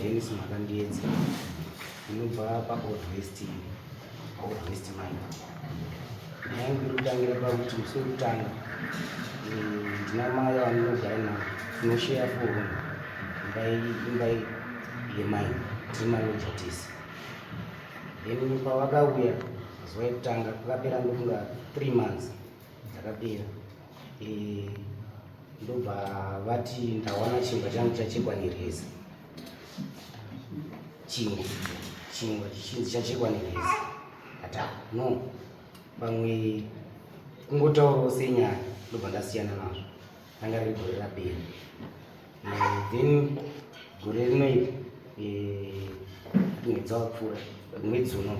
Dennis Makandiedzi inobva paOld West mine. Nyange kutangira pakuti musi wekutanga ndina mai vanogara navo tinosheya forum imba yemine tiri malojatisi. Then pavakauya zuva yekutanga kwakapera ndokunga 3 months dzakapera, ndobva vati ndawana chingwa changu chachekwa nereza. Chingwa chinzi chachekwa nereza. Ata no pamwe kungotaurawo senyaya, ndobva ndasiyana nazvo. Ranga riri gore rapera. Then gore rinoiri mwedzi wakupfuura mwedzi uno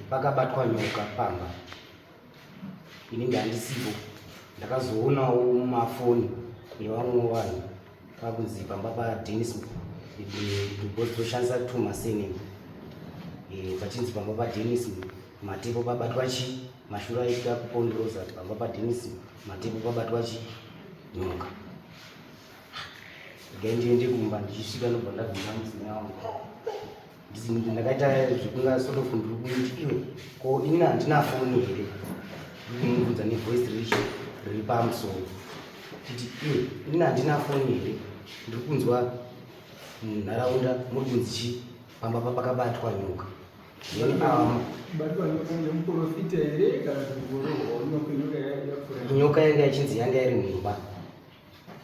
pakabatwa nyoka pamba inenge handisipo. Ndakazoonawo mumafoni evamwe vanhu pakunzi pamba paDennis toshandisa tumasenemu pachinzi pamba paDennis matepo pabatwa chi, mashure aita kupondoroza pamba paDennis matepo pabatwa chi nyoka. Ndiende kumba ndichisvika ndobva ndabvunza mudzimai wangu ndakaita zvekunga sort of ndiri kuti iwe ko ini handina foni here, ndiri kumubvunza nevoice riri pamusoro kuti iwe ini handina foni here, ndiri kunzwa munharaunda muri kunzi chi pamba pakabatwa nyoka. Nyoka yanga yachinzi yanga iri mumba.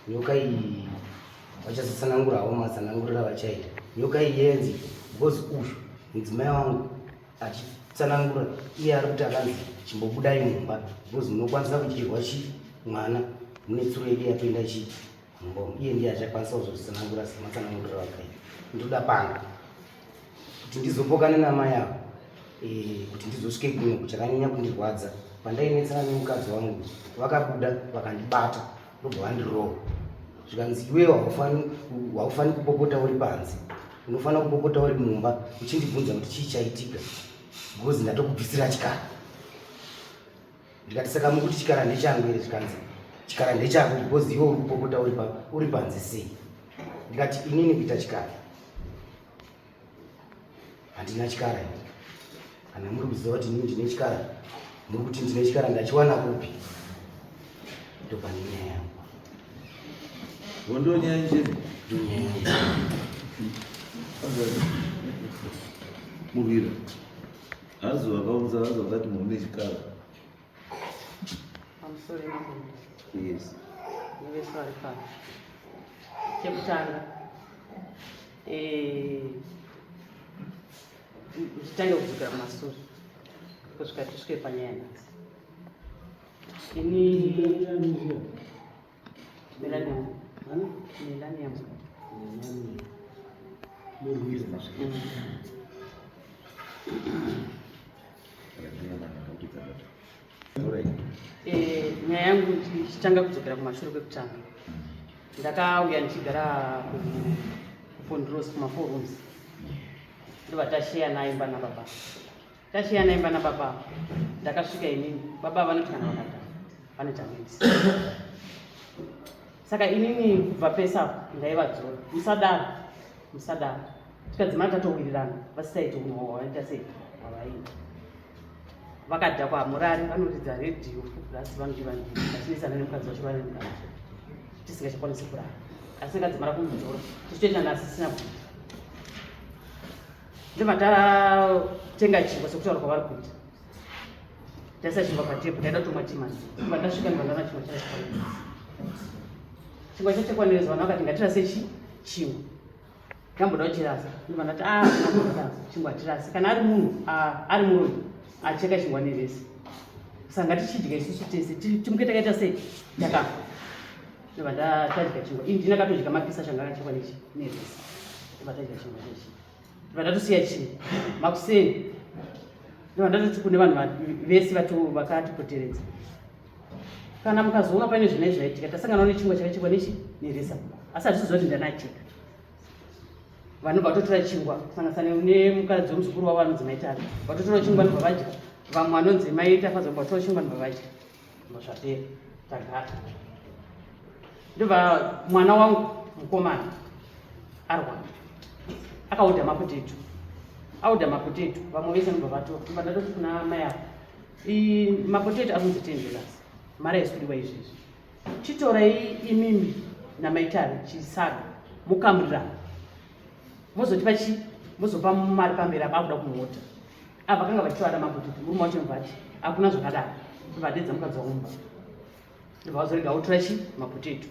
Nyoka iyi vachazotsanangurawo matsanangurira vachaita. Nyoka iyi yenzi because uyu mudzimai wangu achitsanangura iye ari kuti akanzi chimbobudai mumba because munokwanisa kudyirwa chi mwana mune tsuro yedu yapinda chi mumba. Iye ndiye achakwanisa kuzotsanangura sematsanangurira vakaita. Ndoda panga kuti ndizopokane namai avo kuti ndizosvike kuno kuchakanyanya kundirwadza pandainetsana nemukadzi wangu. Vakabuda vakandibata ndobva vandirowa zvikanzi iwe haufani kupopota uri panze, unofanira kupopota uri mumba uchindibvunza kuti chii chaitika because ndatokubvisira chikara. Ndikati saka mukuti chikara ndechangu here? Chikanzi chikara ndechako because iwe uri kupopota uri panze sei? Ndikati inini kuita chikara handina chikara. Kana muri kuziva kuti inini ndine chikara, muri kuti ndine chikara ndachiwana kupi? Ndobva nenyaya yangu. Wondonyanje muvira hazo vakaunza vazo vakati mune chikara. Yes. Chekutanga nditange kudzokera kumashure kusvika tisvike panyaya nhasi. Ini Millennium. Nyaya yangu ndichitanga kudzokera kumashure kwekutanga. Ndakauya ndichigara kuPondrosi kumaforums. Ndobva tasheya naimba nababa. Tasheya naimba nababa. Ndakasvika inini baba vanoti kana vakata vanoita medisi. Saka inini kubva pesa ndaivadzora musadaro tikadzimana tatowirirana vasisaita unhu wavaita sei havaita. Vakadhakwa hamurari vanoridza redhiyo plus vachinesana nemukadzi wacho vari mukadzi tisingachakwanisi kurara asi kadzimara kumudzora tichitoita nhasi sisina kuita. Ndibva tatenga chingwa sekutaura kwavari kuita taisa chingwa patepu taida kutomwa timani. Ndibva ndasvika ndibva ndaona chingwa chachekwa chingwa chachekwa nereza. Vanhu vakati ngatirase chingwa ndamboda kuchirasa. Ndibva ndati ndamboda chingwa tirase kana ari munhu ari munhu acheka chingwa nereza saka ngatichidya isusu tese timuke takaita sei takafa. Ndibva tadya chingwa ini ndinakatodya mapisa changa akachekwa nereza. Ndibva tadya chingwa chechi ndibva ndatosiya chingwa makuseni. Ndibva ndatoti kune vanhu vese vakatipoteredza kana mukazoona paine zvine zvaitika tasanganawo nechingwa chakachekwa nereza asi hatisizozi ndanacheka. vanhu vatotora chingwa kusanganisana nemukadzi womuzukuru wavo vanonzi maitari vatotora chingwa ndobva vadya vamwe vanonzi maitafadzo vatora chingwa ndobva vadya zvapera tagara ndobva mwana wangu mukomana arwara akaudha mapoteto vamwe vese ndobva vatora ndobva ndatoti kuna mai avo mapoteto akunzi $10 mari haisikudiwa izvezvi chitorai imimi namaitari chisaga mukamurira mozotipa chi mozopa mari pamberi apa akuda kumota ava vakanga vachivada mapoteto murume wacho mvati hakuna zvakadaro vadedza mukadzi waumba ndobva vazorega utora chi mapoteto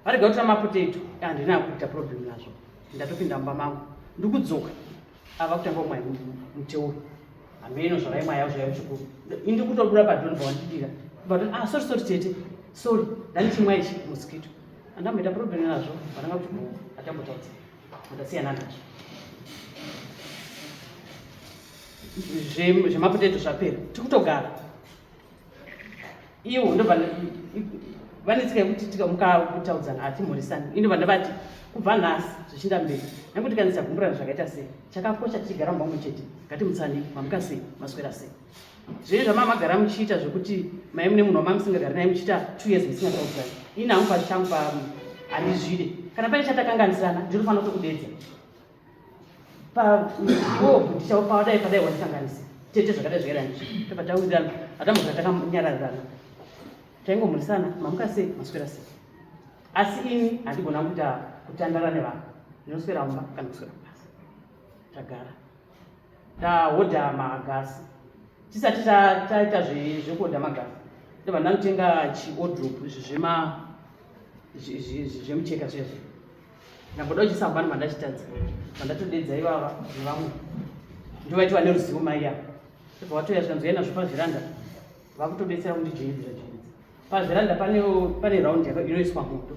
varega utora mapoteto handina kuita problem nazvo ndatopinda mumba mangu ndikudzoka ava kutanga umwai muteuro hameno zvavaimwai yavo zvaivo chikuru indi kutodura padhoo ndobva wandidira sorry tete sorry ndanichimwai chi mosikito handamboita problem nazvo vananga kuti hatambotaudza ndasiyana nazvo zvemapoteto zvapera tikutogara iwo ndobva vanetsika yekuti tikamukakutaudzana hatimhoresani indobva ndavati kubva nhasi zvichinda mberi nekuti kanisa gumburana zvakaita sei chakakosha tichigara mumba mumwe chete ngatimutsani mamuka sei maswera sei zvino zvamamagara muchiita zvekuti mai mune munhu wamamusingagari naye muchiita 2 years musingataudzani ini hamupa changu handizvide kana pane chatakanganisana ndinofanira kutokudedza iwo bhutichavo padai wandisanganisa tete zvakadai zvakairanichi tobva tawirana hatambogara takanyararirana taingomhoresana mamuka sei maswera sei asi ini handigona kuita kutandara nevanhu ndinoswera mumba kana kuswera basa tagara tahodha magasi tisati taita zvekuhodha magasi ndobva ndanotenga chiodrop zvemucheka zvezvo ndamboda kuchisambani mandachitadza mandatodedza ivava nevamwe ndovaitiwa neruzivo mai avo ndobva watoya zvikanzoya nazvo pavheranda vakutodetsera kundijoidzira pavheranda pane raundi inoiswa moto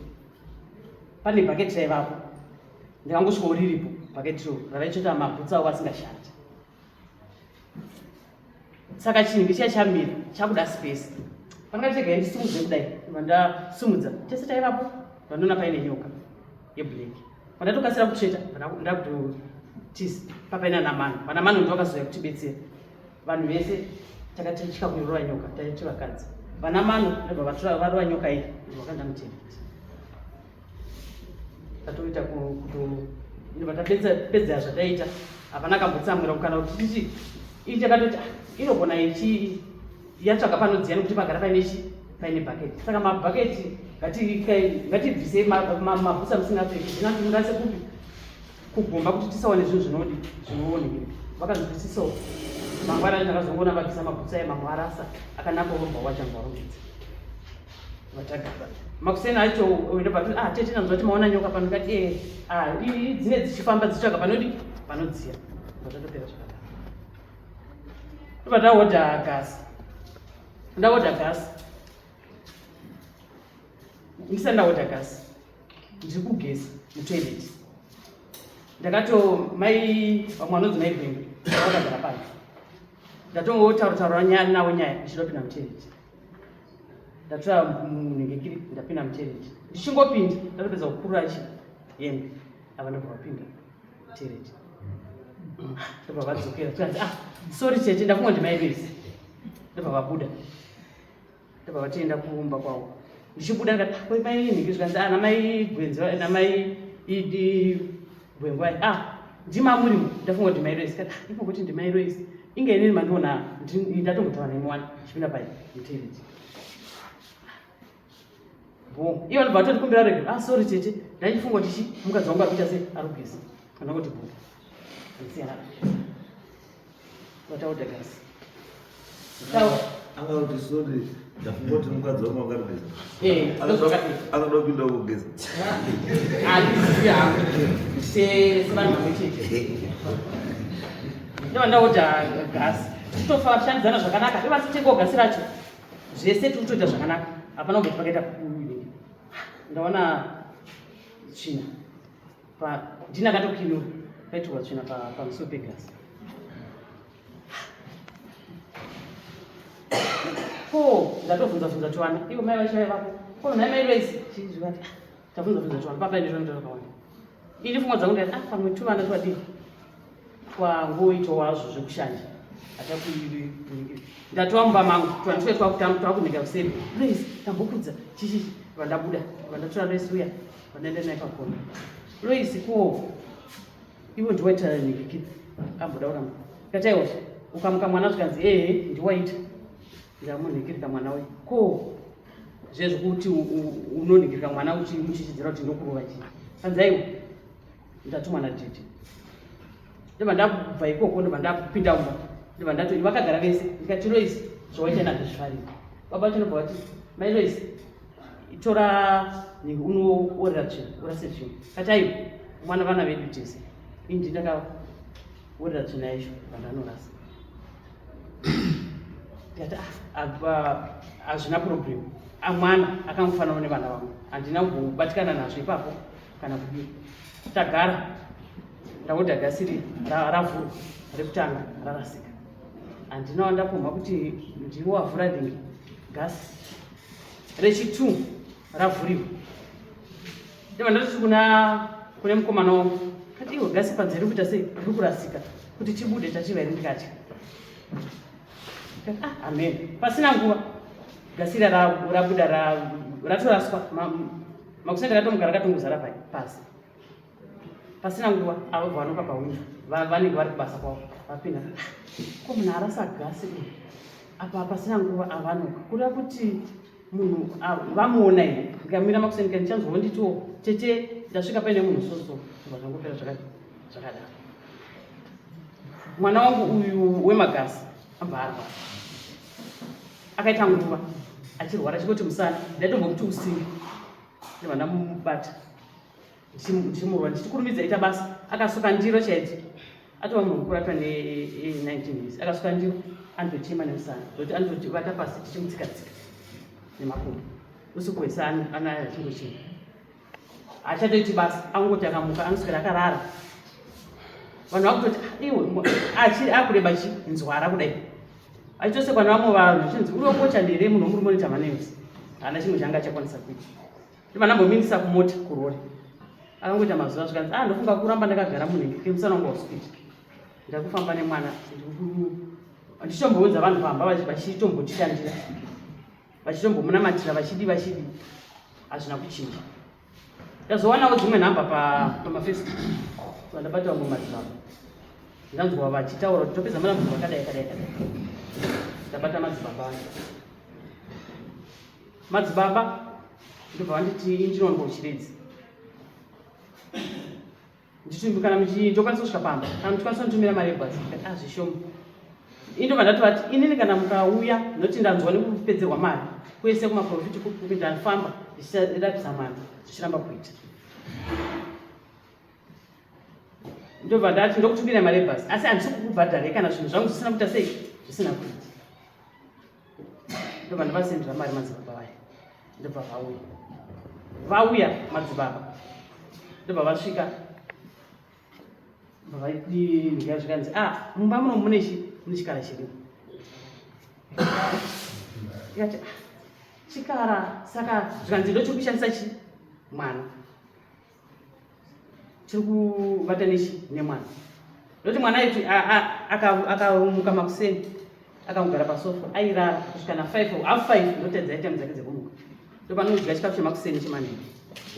pane bhaketi raivapo ndakangosvikawo riripo bhaketiro ravaichota mabhutsi avo vasingashandi saka chinhu chiya chamira chakuda space pandakatega ndisumudze kudai vandasumudza tese taivapo vandoona paine nyoka yeblack vandatokasira kutsveta ndakutotisi papaina namano vanamano ndo vakazoya kutibetsera vanhu vese takatitya kuirova nyoka taiti vakadzi vanamano ndobva varova nyoka iyi ndovakandamuteveti tatoita ndobva tapedzera zvataita hapana kambotsamwira kukana kuti titi ii takatoti inogona yatsvaga panodziya nekuti pagara paine bhaketi saka mabhaketi ngatibvisei mabhusa musingapfeki zvinatungase kupi kugomba kuti tisaone zvinhu zvinoonekera vakazvibvisisawo mangwana ndakazongoona vabvisa mabhutsa emamwe arasa akanaka uromba wachanga warongedza vatagara makuseni acho ndobva tete nanzwa timaona nyoka pano ngati dzine dzichifamba dzichitsvaga panodziya vatatopera zvakadaro ndobva ndahodha gasi ndisati ndahodha gasi ndiri kugezi mutoileti mai vamwe vanonzi maigwenge vakagara pano ndatongotaura nawo nyaya ndichidopinda mutoileti ndatora munhengekiri ndapinda mutoileti ndichingopinda ndatopedza kukurura hembe ava ndobva vapinda mutoileti ndobva vadzokera tikanzi sorry tete ndafunga ndimaivesi ndobva vabuda ndobva vatoenda kuumba kwavo ndichibuda ndikati mai nhingi zvikanzi namai gwenzi namai gwengwai ndimamurimo ndafunga kuti mairoisi kati ifunga ndimairoisi inge inini mandiona ndatongotaura nemiwana chipinda pai mutoileti ivo ndobva vatondikumbira rege sorry tete ndachifunga kuti mukadzi wangu akuita sei ari kugezi kana kuti buda andisiyana vataudha gasi angauti sorry ndafunga kuti mukadzi wangu akarigeza akadopinda kugeza handizivi hangu sevanhu vamwechete ndova ndahodha gasi titofa kushandidzana zvakanaka ivasitengawo gasi racho zvese tiri kutoita zvakanaka hapana kumboti pakaita ndaona tsvina ndina katokinura paitirwa tsvina pamusoro pegasi ndatovhunza towana ivo mai vachivaivapo nai mai roisi chizvivati tabvunza towana papai ndizvo ndakawanda ini pfungwa dzangu ndati pamwe tuvana twadi twangoitawo hazvo zvekushanja hatakuiri ndatiwa mumba mangu twanitwe twakunhika kuseri Lois tambokudza chichichi vandabuda vandatora Lois uya vandaenda naye pakona Lois ko ivo ndiwaita nhikikiri ambodaura kataiwa ukamuka mwana zvikanzi ndiwaita ndamunhikirika mwana we ko zvezvokuti unonhikirika mwana uchichidzira kuti ndokurova chii kanzaiwo ndatumwa nadhidhi ndobva ndabva ikoko ndobva ndapinda mumba ndobva ndatoti vakagara vese ndikati Lois zvawaita ndazvifarira baba chinobva vati mai Lois tora unoorera tsvina urase tsvina kati aiwa mwana vana vedu tese ini ndakaorera tsvina yacho vandanorasa ndikati hazvina problem amwana akangofanana nevana vangu handina kubatikana nazvo ipapo kana kudii tagara ndaodha gasi ravhurwa rekutanga rarasika handinawo ndapomha kuti ndiro wavhuradhingi gasi rechi2 ravhuriwa ndibva ndatoti kune mukomana wangu kati iwe gasi panze riri kuita sei riri kurasika kuti chibude tachiva iri ndikati amen pasina nguva gasi rabuda ratoraswa makusenda akatomugara rakatongozara pasi pasina nguva avo vanopa pawindo vanenge vari kubasa kwavo vapinda ko munhu arasa gasi apa pasina nguva avanoka kureva kuti munhu vamuona here ndikamira makusendika ndichanzwawo nditiwo tete ndasvika paine munhu soso zvinhu zvangopera zvakadaro mwana wangu uyu wemagasi abva arwara akaita nguva achirwara chikoti musana ndaitombokuti usingi ndibva ndamubata ndichimurwa ndichikurumidza ita basa akasuka ndiro chaiti atova munhu mukuru atwa ne19 years akasuka ndiro anotochema nemusana kuti anotovata pasi tichimutsikatsika nemakumbo usiku hwese anaya achingochema achatoiti basa angoti akamuka anoswera akarara vanhu vakutoti iwe akureba nzwara kudai achitosekwa nevamwe vanhu chinzi unokocha ndere munhu womuri monita manews haana chimwe changa achakwanisa kuita ndibva ndambomindisa kumota kurori akangoita mazuva zvikanzi ndofunga kuramba ndakagara munhingike musana wangu hausipiti ndakufamba nemwana ndichitomboudza vanhu pamba vachitombotishandira vachitombomunamatira vachidi hazvina kuchinja ndazowanawo dzimwe nhamba pamafacebook vandabata vamwe madzibaba ndanzwa vachitaura kuti topedza madambudziko akadai ndabata madzibaba ndobva vanditi injinondo chiredzi ndichiti kana ndokwanisa kusvika pamba kana muchikwanisa kunditumira mari yebhasi zvishoma indobva ndatovati inini kana mukauya noti ndanzwa nekupedzerwa mari kwese kumaprofiti kuti ndafamba ndichirapisa mari zvichiramba kuita ndobva ndati ndokutumira mari yebhasi asi handisi kukubhadharai kana zvinhu zvangu zvisina kuita sei zvisina kuita ndobva ndavasendera mari madzibaba vaya ndobva vauya madzibaba ndobva vasvika ndobva zvikanzi mumba muno mune chikara chirimo ikati chikara saka zvikanzi ndo chiri kushandisa chi mwana chiri kuvata nemwana ndoti mwana itu akamuka makuseni akamugara pasofa airara kusvika na5 hafu 5 ndotedza aitemu dzake dzekumuka ndopanodya chikafu chemakuseni chemanheru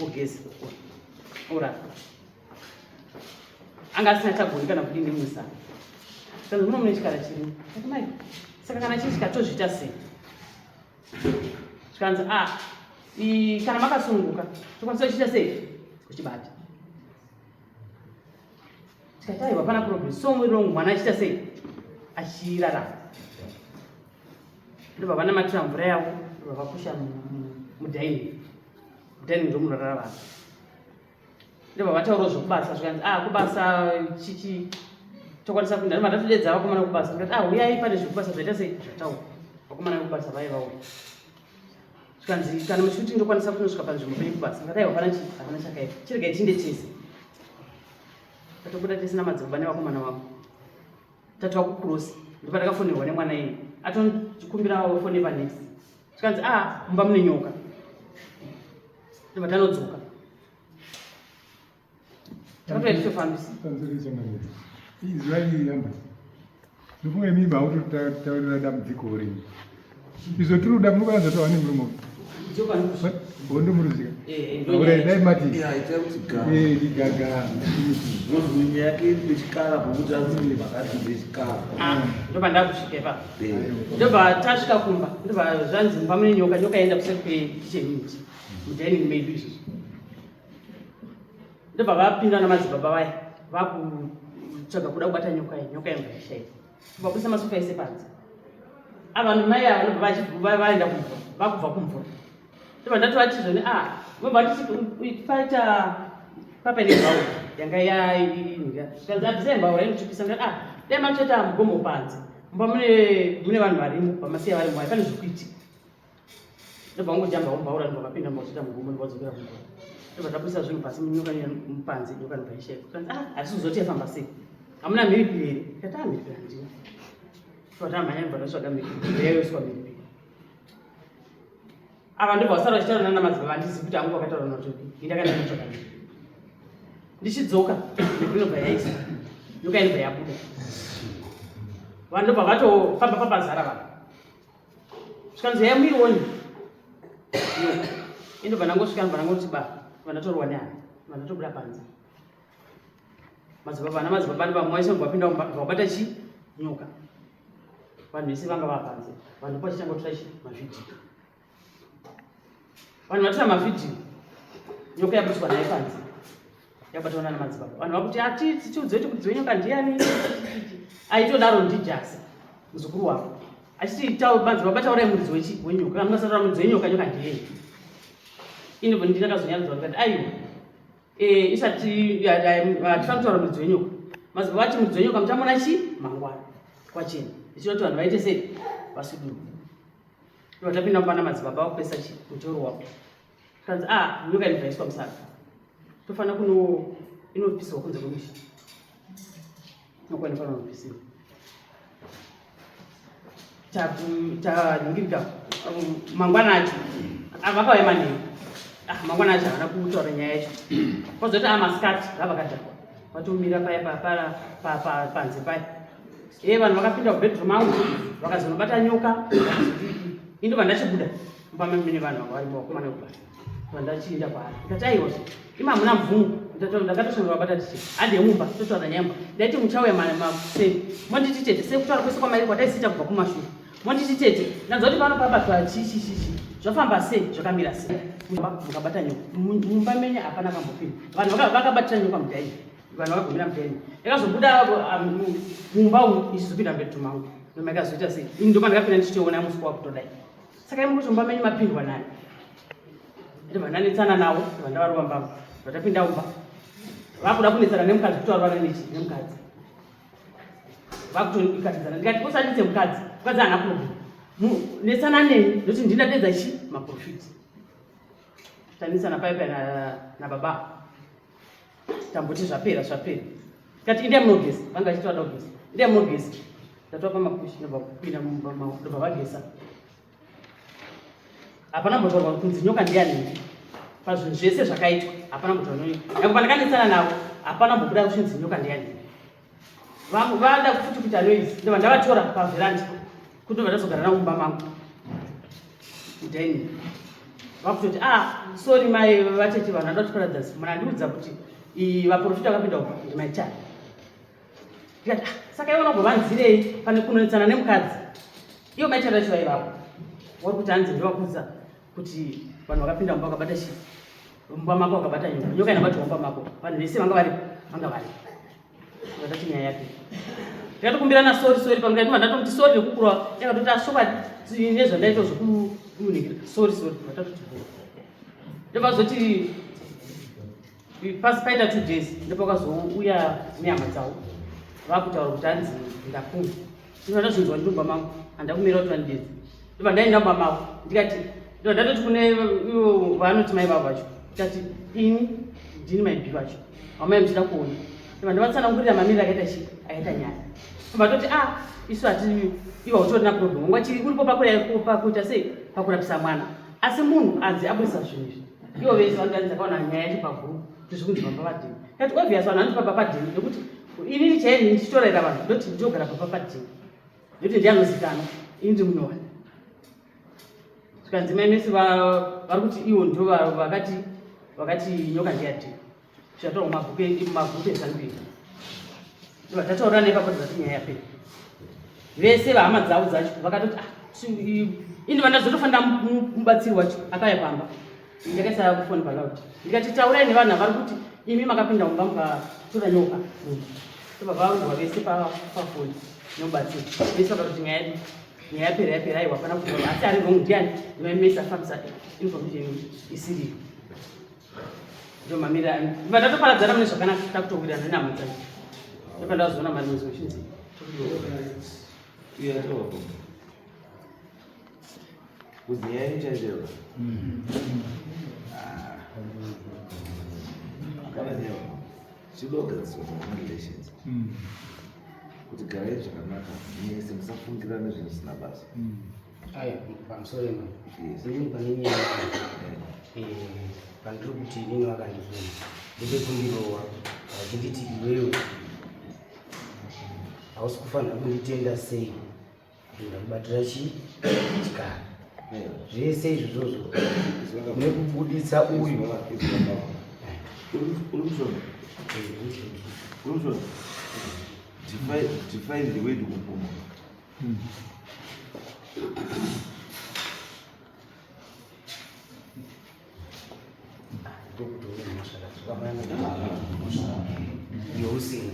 ogeza orara anga asina chagoni kana kudini mumusana saka muno mune chikara chirimo ati mai saka kana chii chikatozviita sei zvikanzi kana makasununguka tokwanisa kuchiita sei kuchibata tikati aiwa pana progress so mwiri wangu mwana achiita sei achirarama ndobva vanamatira mvura yavo ndobva vakusha mudhaini ndomunorara vanhu ndobva vataurawo zvokubasa zvikanzi kubasa chichi tokwanisa kuenda ndobva ndatodedza vakomana vekubasa ndikati uyai pane zvekubasa zvaita sei zvataura vakomana vekubasa vai vauya zvikanzi kana muchikuti ndokwanisa kunosvika panzvimbo pekubasa ndikati aiwa pana chii hapana chakaipa chiregai tinde tese tatobuda tisina madzibaba nevakomana vavo tatova kukurosi ndopa takafonерwa nemwana iyi atondikumbira fone panesi zvikanzi mumba mune nyoka ndobva tanodzoka Tafambisa. Izwali yamba. Nufunge mimba autotaurira dambudziko rini. Izvo tiri kuda munokwanisa tova nemurume. Wondomuruzika. Dai mati. Digaga. Zvozvinya yake ndechikara pokuti azii vakati ndechikara. Ndobva ndakusvikepa. Ndobva tasvika kumba. Ndobva zvanzi mumba mune nyoka. Nyoka yaenda kuseri kwekicheni mudining medu izvozvo. Ndobva vapinda namadzibaba vaya vakutsvaga kuda kubata nyoka iyi. Nyoka yanga yashaika. Vakuisa masofa ese panze. Avanhu mai ava vanobva vaenda kumvura. Vakubva kumvura. Ndobva ndatovati zvone mobva ndichipaita papenebhaura yanga yainga. Zvikanzi abvisai mbaura inotipisa. Dai matoita mugomo panze. Mumba mune vanhu varimo pamasiya varimo vari pane zvikuitika. Ndobva ngojamba mbaura ndobva vapinda mbautita mugomo ndobvadzokera kumvura. Ndobva ndakuisa zvinhu pasi nyoka mupanze nyoka ndobva ishaika. Zvikanzi hatisi kuzoti yafamba sei. Hamuna mhiripiri here? Ndikati mhiripiri handina. Ndobva ndabva ndatsvaga mhiripiri yayoiswa mhiripiri. Ava ndobva vasara vachitaura namadzibaba handisi kuti hangu vakataura natodi. Indakanda ndatsvaga mhiripiri. Ndichidzoka mhiripiri inobva yaiswa. Nyoka inobva yabuda. Vanhu ndobva vatofamba papazara vanhu. Zvikanzi yamuioni nyoka. Indobva ndangosvika ndobva ndangoti vandatorwa nehana. Vandatobuda panze. Madzibaba namadzibaba ndobva mwaisa ndobvapinda mumba ndobvabata nyoka. Vanhu vese vanga vapanze. Vanhu pachitanga kutora mavhidhiyo. Vanhu vatora mavhidhiyo. Nyoka yabutswa naye panze. Yabatwa namadzibaba. Vanhu vakuti tiudze kuti dzenyoka ndiani? Aitodaro ndijasi muzukuru wavo. Achiti madzibaba taurai muridzi wenyoka. Kana mungasataura muridzi wenyoka nyoka ndiyei. Inobva ndakazonyadzwa ndikati aiwa. Isati hatifani kutaura muridzi wenyoka. Madzibaba vati muridzi wenyoka muchamuona mangwana kwachena. Ichoti vanhu vaite sei? Vasuduru. Ndobva tapinda mumba namadzibaba vakupesa mutoro wavo. Tikanzi nyoka inobva yaiswa musaga. Tofanira inopisirwa kunze kwemusha. Nyoka inofanira kunopisiwa. Taningirika mangwana acho vakauya manheru. Mangwana acho havana kutaura nyaya yacho. Kwazoti masikati vavakadhakwa. Vatomira paya panze paya. Vanhu vakapinda kubhedroom angu vakazonobata nyoka. Indobva ndachibuda mumba mune vanhu vavarimo vakomana vekubata. Ndobva ndachienda kwaari. Ndikati aiwa ima hamuna mvumo. Ndakatoshandura vabata tichiti handi yemumba totaura nyamba. Ndaiti muchauya sei? Monditi tete sekutaura kwese kwamai kwataisiita kubva kumashure. Monditi tete ndanzwa kuti pano pabatwa zvafamba sei zvakamira sei. Mukabata nyoka. Mumba menye hapana kambopinda. Vanhu vakabatira nyoka mudhaini. Vanhu vakagumira mudhaini. Ndakazobuda mumba umu ichizopinda mbedroom mangu. Ndomba ikazoita sei. Ini ndoma ndakapinda ndichitoona muswa wakutodai. Saka imi kuti mumba menye mapindwa nani. Ndobva ndanetsana navo ndobva ndavarova mbamo. Vatapinda mumba. Vakuda kunetsana nemukadzi kutaura nemukadzi. Vakutoikatidzana. Ndikati usanditse mukadzi. Mukadzi haana problem. Netsana neni ndokuti ndinadedza maprofiti. Tanetsana paipa nababa. Tamboti zvapera. Ndikati inde munogeza. Vanga vachiti vada kugeza. Inde munogeza. Ndatopa mapushi ndobva kupinda mumba mavo ndobva vageza. Hapana mbotaurwa kunzi nyoka ndiani. Pazvinhu zvese zvakaitwa hapana mbotaurwa nyoka. Nyangwe pandakanetsana navo hapana mbobuda kushinzi nyoka ndiani. Vada futi kuita noise. Ndobva ndavatora pavheranda kuti ndobva ndazogara navo mumba mangu. Mudhaini. Vakutoti sorry mai vatete vanhu vanoda kutiparadza. Munandiudza kuti vaprofita vakapinda upa ndimaitani. Ndikati saka ivo nogovanzirei pane kunonetsana nemukadzi. Ivo maitara chacho vaivavo. Vari kuti hanzi ndivakudza kuti vanhu vakapinda mumba vakabata mumba mako vakabata nyoka. Nyoka inabatwa mumba mako. Vanhu vese vanga varipo. Ndakati nyaya yake. Ndikatokumbirana sorry pamukati ndatomuti sorry nekukura yakatoti ashoka nezvandaita zvokumunikira. Sorry. Ndatoti ndobva zoti pasi paita 2 days ndipo vakazouya nehama dzavo. Vakutaura kuti hanzi ndafunga. Ndinoda zvinzwa ndumba mangu. Handakumira kuti vandidedze. Ndobva ndaenda mumba mavo. Ndikati ndatoti kune ivo vanoti mai vavo vacho. Ndikati ini ndini maibi vacho. Amai muchida kuona. Ndobva ndavatsanangurira mamiriro akaita nyaya. Ndobva toti isu hati ivo utorina problem. Ngwachiri kuripo pakuita sei pakurapisa mwana. Asi munhu anzi abudisa zvinhu izvi. Ivo vese vanganzi akaona nyaya yacho paguru kuti zvikunzi vamba vadini. Kati obvious vanhu vanoti papa padhini nekuti inini chaini ndichitorera vanhu ndoti ndiyogara papa padhini nekuti ndianozikanwa ini ndimunyowani saka nzimai mese vari kuti ivo ndo vakati nyoka ndiyadhini zvataura mumabhuku ezanupei vatataura nepapoti zati nyaya yapera vese vahama dzavo dzacho vakatoti ini vandazotofanira mubatsiri wacho akauya pamba ndakaisa kufoni palaudi ndikati taurai nevanhu vari kuti imi makapinda mumba mukatora nyoka vavaurwa vese pafoni nomubatsiri vese vakatoti nyaya yapera aiwa hapana kutaura asi ari wrong ndiani imamesa afambisa information isiriyo ndo mamira vandatoparadzana mune zvakanaka takutowirana nenhamo dzacho ndopandazoona mari muzvochinzi kuzinyaya ichanjeva akananyewa chidogadziswa relations kuti garai zvakanaka nese musafungirana zvinhu zvisina basa aya pamusoro inini pane nyaya pandiri kuti inini vakandifuna ndide kundirowa vachinditi iwewe hausi kufanira kunditenda sei ndakubatira chikara zvese izvozvo nekubuditsa uyu define the way to kupuma yousina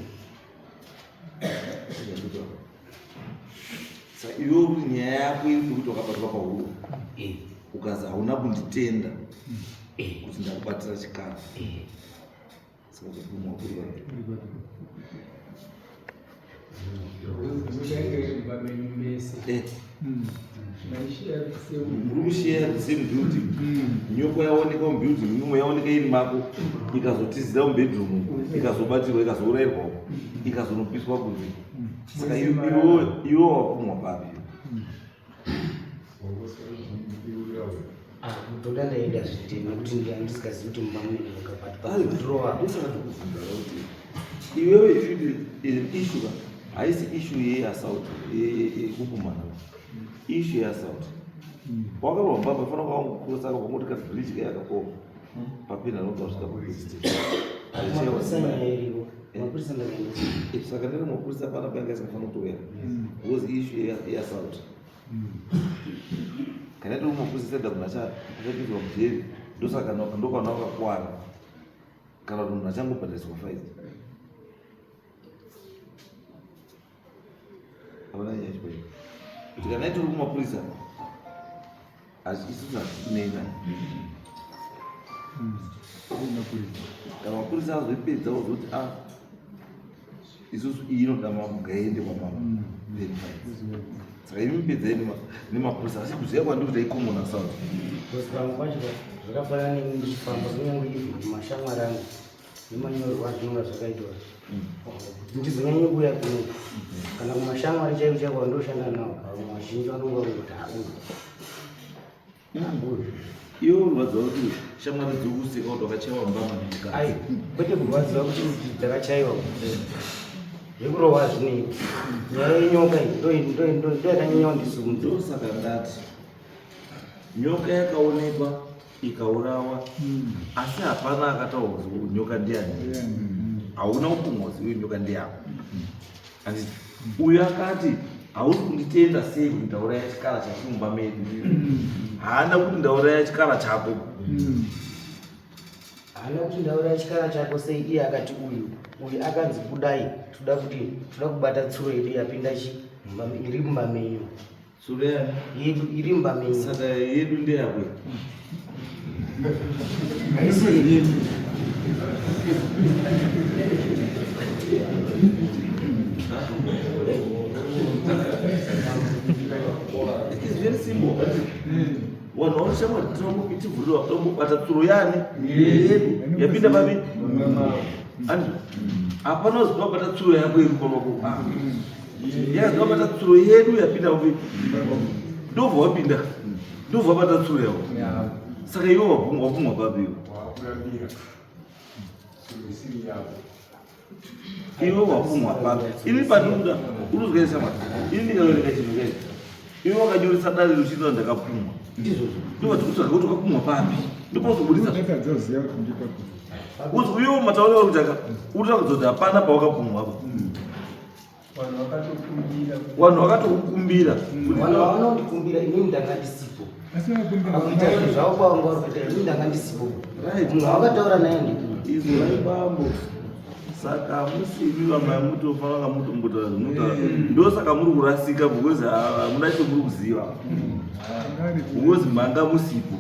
saka iwe kuti nyaya yako iri kuti wakabatwa pahuro ukazi hauna kunditenda kuti ndakubatira chikafu saka kupumwa kuri muri kushare the same building nyoko yaoneka mubuilding imwe yaoneka iri mako ikazotizira mubedroom ikazobatirwa ikazourayirwa ikazonopiswa kuti saka iwe wapumwa papi toda ndaenda zvitema kuti ndisingazivi kuti mumba mune nyoka ndosaka tokubvunzara kuti iwewe issue haisi issue yeassault yekupumana issue yeassault wakarowa mbaba fana kwakukurisa kwamoti kati bridge ke yakakoma papinda nokasvika saka ndiri mapurisa pana panga isingafana kutowera because issue yeassault kana tiri mapurisa seda munhu achapinzwa mujeri ndosaka ndokwana wakakwara kana kuti munhu achangobhadhariswa fine avana nyaya chipai kuti kana tiri kumapurisa isusu hatinena kana mapurisa azoipedza ozoti isusu iyi inoda mama ngaende kwamama then fine saka imi pedzai nemapurisa asi kuziva kwandiri kuti aikomona south pamwe pacho zvakafanana neni ndichifamba kunyange ivhi mashamwari angu nemanyorwa zvinonga zvakaitwa ndizonyanye kuuya kuno kana kumashamwari chaivo chaivo vandoshanda nawo vazhinji vanonga kuti iwe urwadziwa kuti shamwari dzirikuseka kuti wakachaiwa mbama ai kwete kurwadziwa kuti dzakachaiwa yekurohwa zvinei nyaya yenyoka ndoyakanyanya kundisumudza ndosaka ndati nyoka yakaonekwa ikaurawa asi hapana akataura kuti nyoka ndiani hauna kupumwa ziwe nyoka ndiyako anditi uyu akati hausi kunditenda sei kuti ndauraya chikara chachimumba medu haana kuti ndauraya chikara chako haana kuti ndauraya chikara chako sei iye akati uyu akanzi kudai toda kubata tsuro yedu yapinda iri mumba menyu tsuro yani yedu iri mumba menyu saka yedu ndeyakwe haisi yedu It's very simple. Wanaonyesha matiromo itivurwa kutombobata tsuro yani yedu yapinda babi ani hapana zvinobata tsuro yako irikomako yazvinobata tsuro yedu yapinda babi ndobva wapinda ndobva wabata tsuro yako saka iwe wapumwa babi iwe wapumwa papi ini panuda uruzwesa mati ini ndikawereka chinhu kezi iwe wakanyoresa dare ruchino ndakapumwa ndova tikutsvaga kuti wakapumwa papi ndopozobudisa uzi iwe matauriro rutaka urita kudzodza hapana pawakapumwapo vanhu vakatokukumbira vanhu vavanondikumbira inini ndanga ndisipo akuita zvinhu zvavo kwavanga vari kuita inini ndanga ndisipo munhu wakataura naye izvo vaibambo saka musimi vamai mutofanira mutombotaura zvinotaura ndosaka muri kurasika because hamuna chomuri kuziva because manga musipo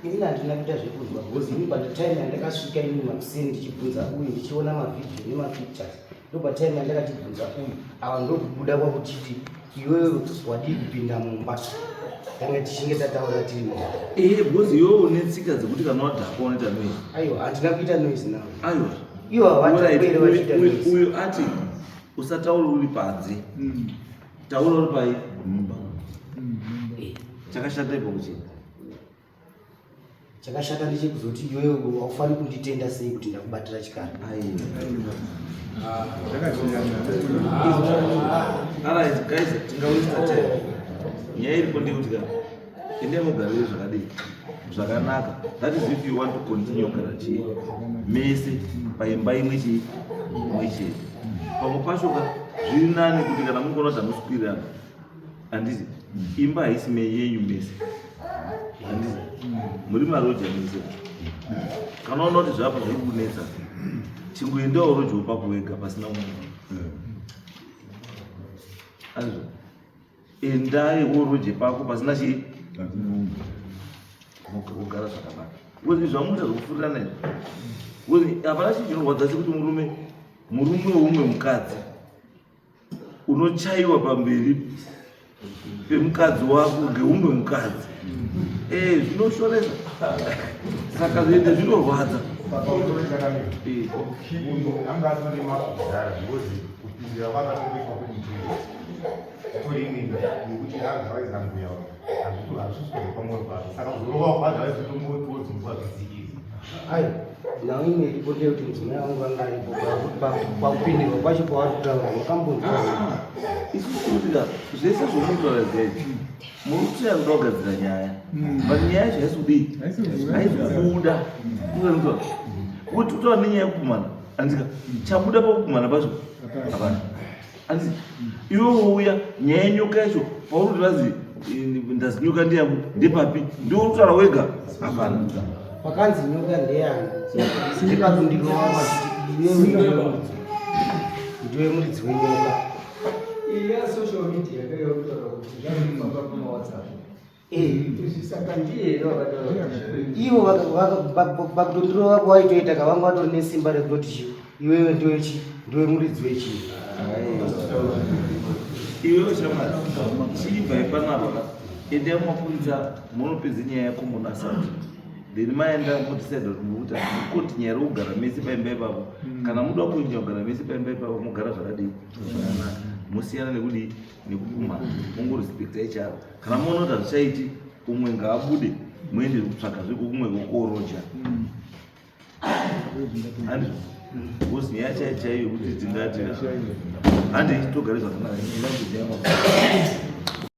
inini handina kuita zvekuzwa because ini patime yandakasvika inini makuseni ndichibvunza uyu ndichiona mavhidhiyo nemapictures ndopatime yandakachibvunza uyu ava ndokubuda kwakuchiti iwewe wadii kupinda mumba tanga tichinge tataura tiri because iwewe une tsika dzekuti kana wadhakwa unoita noise aiwa handina kuita noise navo aiwa iwo havatakwere vachiita noise uyu ati usataura uri panze taura uri pai mumba chakashata ipakuchii chakashata ndechekuzoti iwewe haufaniri kunditenda sei kuti ndakubatira chikara alright guys tingawisa time nyaya iripo ndekuti kana endai mugarire zvakadii zvakanaka. That is if you want to continue kugara chii mese paimba imwe chii imwe chete. Pamwe pashoka zviri nani kuti kana mungoona kuti hamuswirirana handiti imba haisi yenyu mese handiti muri maroja mese. Kana unaona kuti zvapa zviri kunetsa chingoendawo rojo pako wega pasina munhu. Azvo endai woroje pako pasina chii kugara zvakanaka. Kuti zvamuita zvekufurirana izvi kuti hapana chinhu chinorwadza sekuti murume woumwe mukadzi unochaiwa pamberi pemukadzi wako ngeumwe mukadzi. Zvinoshoresa. Saka zviende zvinorwadza. Ai, nawo imwe iripo ndeyekuti mudzimai wangu anga aripo pakupindirwa kwacho kwavari kutaura makambonzwa. Isusutika zvese zvomunotaura zvaizvi muri kutoya kuda kugadzira nyaya but nyaya yacho haisi kudii haisi kubuda unotaura kuti utaura nenyaya yekukumana andika chabuda pakukumana pacho hapana anditi iwe wouya nyaya yenyoka yacho pauri kuti vazi ndazi nyoka ndiyangu ndepapi ndiwo unotaura wega hapana. Pakanzi nyoka ndeyani ndikakundirova machiti iwewe ndiwe muridzi wenyoka. Iya social media yakayokutaura kuti zvanofamba kuma WhatsApp. Saka ndiye wakataura ivo pakutondirova kwaitoita kavanga vatori nesimba rekutoti iwewe ndiwe muridzi wechii. Iwewe shamari chiibva ipanapa endai mumapurisa munopedza nyaya yako munasati then maenda motisaida kuti mukuti mukontinya iri kugara mese paimba ipapo kana muda kuinja kugara mese paimba ipapo mugara zvakadii zvakanaka musiyana nekudii nekukumana mungorespecta each other. Kana muona kuti hazvichaiti umwe ngaabude muende kutsvaga zvekukumwe kokoroja handi kosi nyaya chaiyo kuti tingati handi togare zvakanaka.